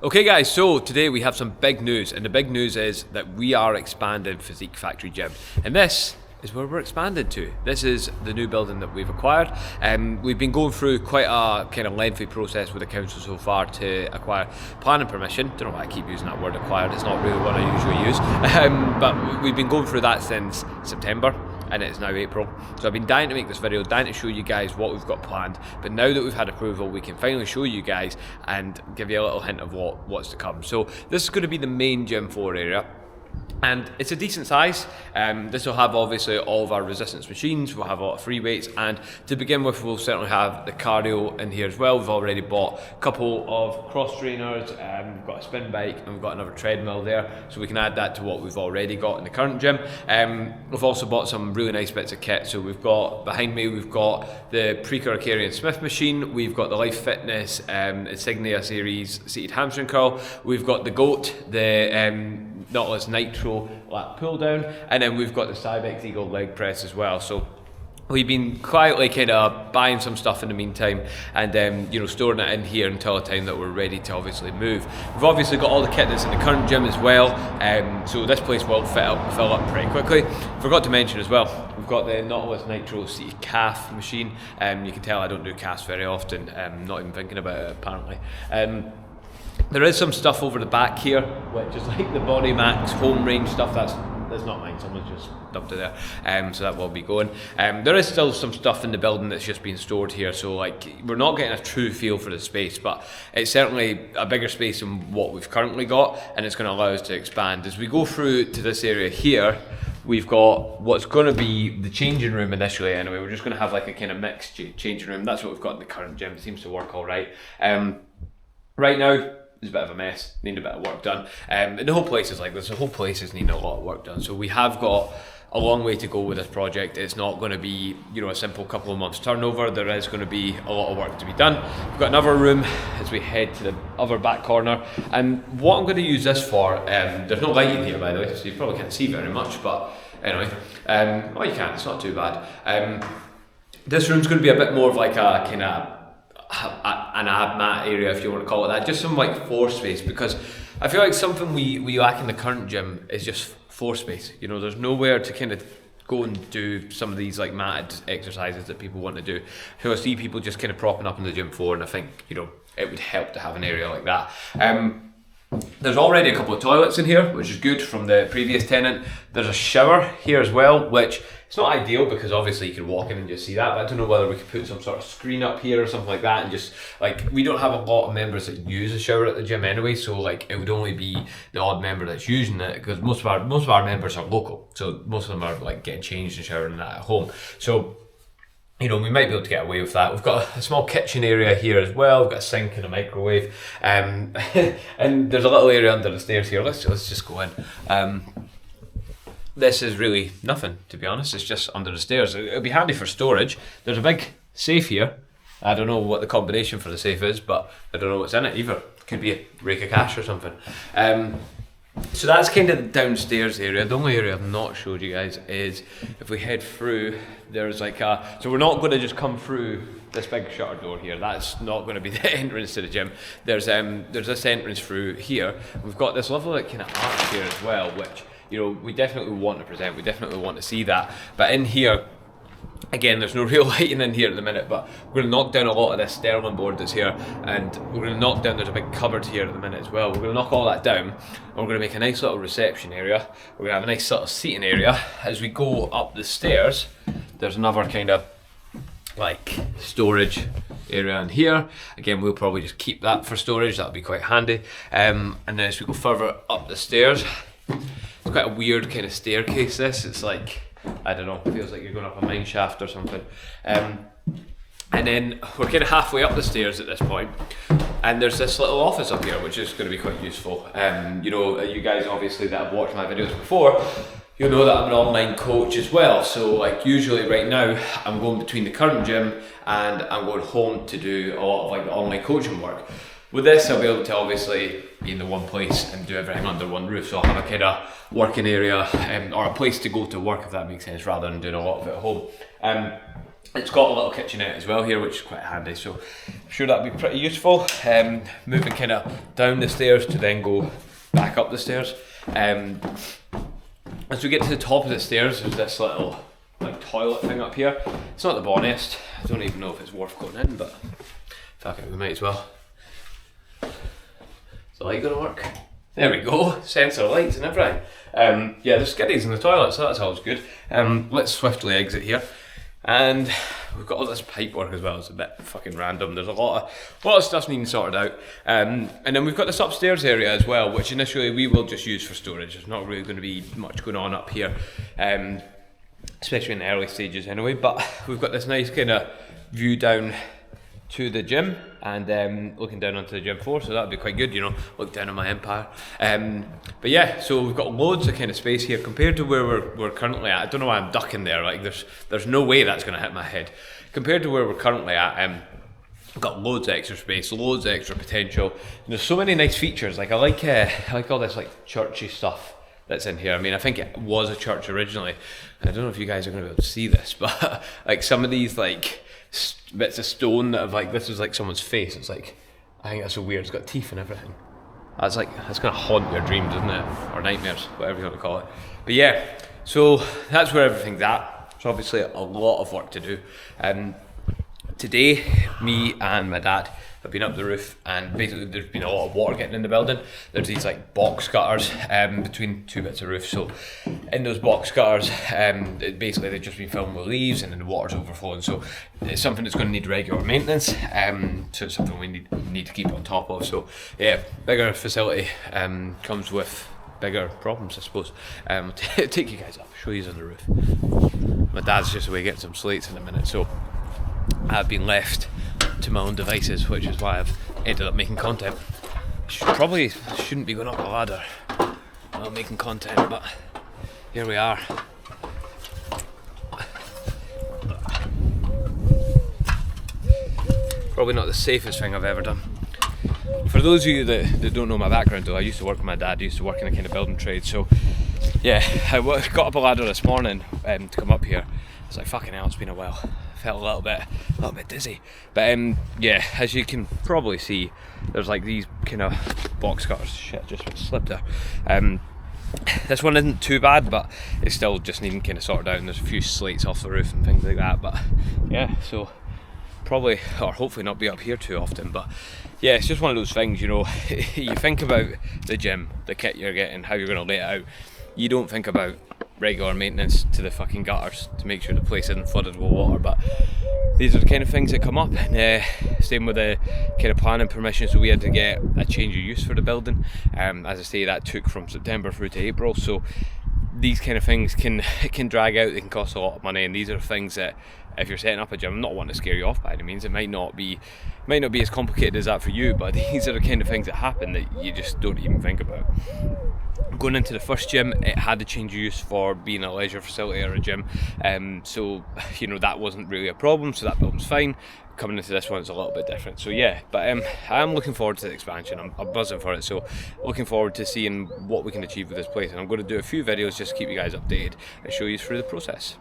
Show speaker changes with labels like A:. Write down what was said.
A: Okay guys, so today we have some big news, and the big news is that we are expanding Physique Factory Gym, and this is where we're expanded to. This is the new building that we've acquired. We've been going through quite a kind of lengthy process with the council so far to acquire planning permission. Don't know why I keep using that word acquired, it's not really what I usually use. But we've been going through that since September, and it's now April. So I've been dying to make this video, dying to show you guys what we've got planned. But now that we've had approval, we can finally show you guys and give you a little hint of what's to come. So this is going to be the main gym floor area. And it's a decent size. This will have obviously all of our resistance machines, we'll have a lot of free weights, and to begin with we'll certainly have the cardio in here as well. We've already bought a couple of cross trainers, we've got a spin bike, and we've got another treadmill there, so we can add that to what we've already got in the current gym. We've also bought some really nice bits of kit, so we've got, behind me we've got the Precurricarian Smith machine, we've got the Life Fitness Insignia Series seated hamstring curl, we've got the GOAT, the Nautilus Nitro lat pull down, and then we've got the Cybex Eagle leg press as well. So we've been quietly kind of buying some stuff in the meantime, and you know, storing it in here until the time that we're ready to obviously move. We've obviously got all the kit that's in the current gym as well, so this place will fill up pretty quickly. Forgot to mention as well, we've got the Nautilus Nitro seated calf machine. You can tell I don't do calves very often, not even thinking about it apparently. There is some stuff over the back here, which is like the Body Max home range stuff. That's not mine, someone's just dumped it there, so that will be going. There is still some stuff in the building that's just being stored here, so like we're not getting a true feel for the space, but it's certainly a bigger space than what we've currently got, and it's going to allow us to expand. As we go through to this area here, we've got what's going to be the changing room initially anyway. We're just going to have like a kind of mixed changing room. That's what we've got in the current gym. It seems to work all right. Right now, it's a bit of a mess, need a bit of work done. And the whole place is like this, the whole place is needing a lot of work done. So we have got a long way to go with this project. It's not going to be, you know, a simple couple of months turnover. There is going to be a lot of work to be done. We've got another room as we head to the other back corner. And what I'm going to use this for, there's no light in here by the way, so you probably can't see very much, but anyway, well you can, it's not too bad. This room's going to be a bit more of like a kind of an ab mat area, if you want to call it that, just some like floor space, because I feel like something we lack in the current gym is just floor space. You know, there's nowhere to kind of go and do some of these like matted exercises that people want to do. So I see people just kind of propping up on the gym floor, and I think, you know, it would help to have an area like that. There's already a couple of toilets in here, which is good from the previous tenant. There's a shower here as well, which it's not ideal because obviously you can walk in and just see that, but I don't know whether we could put some sort of screen up here or something like that, and just like, we don't have a lot of members that use a shower at the gym anyway, so like it would only be the odd member that's using it, because most of our members are local, so most of them are like getting changed and showering that at home. So, you know, we might be able to get away with that. We've got a small kitchen area here as well. We've got a sink and a microwave, and there's a little area under the stairs here. Let's just go in. This is really nothing, to be honest. It's just under the stairs. It'll be handy for storage. There's a big safe here. I don't know what the combination for the safe is, but I don't know what's in it either. Could be a rake of cash or something. So that's kind of the downstairs area. The only area I've not showed you guys is if we head through, there's like a, so we're not going to just come through this big shutter door here. That's not going to be the entrance to the gym. There's this entrance through here. We've got this lovely kind of arch here as well, which, you know, we definitely want to present. We definitely want to see that. But in here, again, there's no real lighting in here at the minute, but we're going to knock down a lot of this sterling board that's here, and we're going to knock down, there's a big cupboard here at the minute as well. We're going to knock all that down, and we're going to make a nice little reception area. We're going to have a nice little seating area. As we go up the stairs, there's another kind of like storage area in here. Again, we'll probably just keep that for storage, that'll be quite handy. And then as we go further up the stairs, it's quite a weird kind of staircase this. It's like, I don't know, feels like you're going up a mine shaft or something. And then we're kind of halfway up the stairs at this point, and there's this little office up here, which is going to be quite useful. You know, you guys obviously that have watched my videos before, you'll know that I'm an online coach as well. So like usually right now, I'm going between the current gym and I'm going home to do a lot of like the online coaching work. With this, I'll be able to obviously be in the one place and do everything under one roof. So I'll have a kind of working area or a place to go to work, if that makes sense, rather than doing a lot of it at home. It's got a little kitchenette as well here, which is quite handy, so I'm sure that'll be pretty useful. Moving kind of down the stairs to then go back up the stairs. As we get to the top of the stairs, there's this little like toilet thing up here. It's not the bonniest. I don't even know if it's worth going in, but fuck it, we might as well. Is the light gonna work? There we go, sensor lights and everything. Yeah, there's skiddies in the toilet, so that's always good. Let's swiftly exit here. And we've got all this pipe work as well. It's a bit fucking random. There's a lot of stuff needing sorted out. And then we've got this upstairs area as well, which initially we will just use for storage. There's not really going to be much going on up here, especially in the early stages anyway. But we've got this nice kind of view down to the gym and looking down onto the gym floor, so that'd be quite good, you know, look down on my empire. But yeah, so we've got loads of kind of space here compared to where we're currently at. I don't know why I'm ducking there, like there's no way that's going to hit my head. Compared to where we're currently at, we've got loads of extra space, loads of extra potential, and there's so many nice features. Like I like all this like churchy stuff that's in here. I mean, I think it was a church originally, and I don't know if you guys are going to be able to see this, but like some of these like bits of stone that have like, this is like someone's face. It's like, I think that's so weird. It's got teeth and everything. That's gonna haunt your dreams, isn't it? Or nightmares, whatever you want to call it. But yeah, so that's where everything's at. It's obviously a lot of work to do. Today, me and my dad have been up the roof, and basically there's been a lot of water getting in the building. There's these like box gutters between two bits of roof, so in those box gutters, basically they've just been filled with leaves and then the water's overflowing, so it's something that's going to need regular maintenance, so it's something we need to keep on top of. So yeah, bigger facility comes with bigger problems, I suppose. Take you guys up, show you on the roof. My dad's just away getting some slates in a minute, so I've been left to my own devices, which is why I've ended up making content. Probably shouldn't be going up a ladder while making content, but here we are. Probably not the safest thing I've ever done. For those of you that don't know my background though, I used to work with my dad, used to work in a kind of building trade, so yeah, I got up a ladder this morning to come up here. It's like, fucking hell, it's been a while. I felt a little bit dizzy. But yeah, as you can probably see, there's like these kind of box cutters. Shit, just slipped there. This one isn't too bad, but it's still just needing kind of sorted out, and there's a few slates off the roof and things like that. But yeah, so probably, or hopefully not be up here too often, but yeah, it's just one of those things, you know. You think about the gym, the kit you're getting, how you're going to lay it out. You don't think about regular maintenance to the fucking gutters to make sure the place isn't flooded with water, but these are the kind of things that come up. And same with the kind of planning permission, so we had to get a change of use for the building. As I say, that took from September through to April, so these kind of things can drag out, they can cost a lot of money, and these are things that if you're setting up a gym, I'm not wanting to scare you off by any means, it might not be as complicated as that for you, but these are the kind of things that happen that you just don't even think about. Going into the first gym, it had to change use for being a leisure facility or a gym, so you know that wasn't really a problem, so that building's fine. Coming into this one, it's a little bit different, so yeah, but I am looking forward to the expansion. I'm buzzing for it, so looking forward to seeing what we can achieve with this place, and I'm going to do a few videos just to keep you guys updated and show you through the process.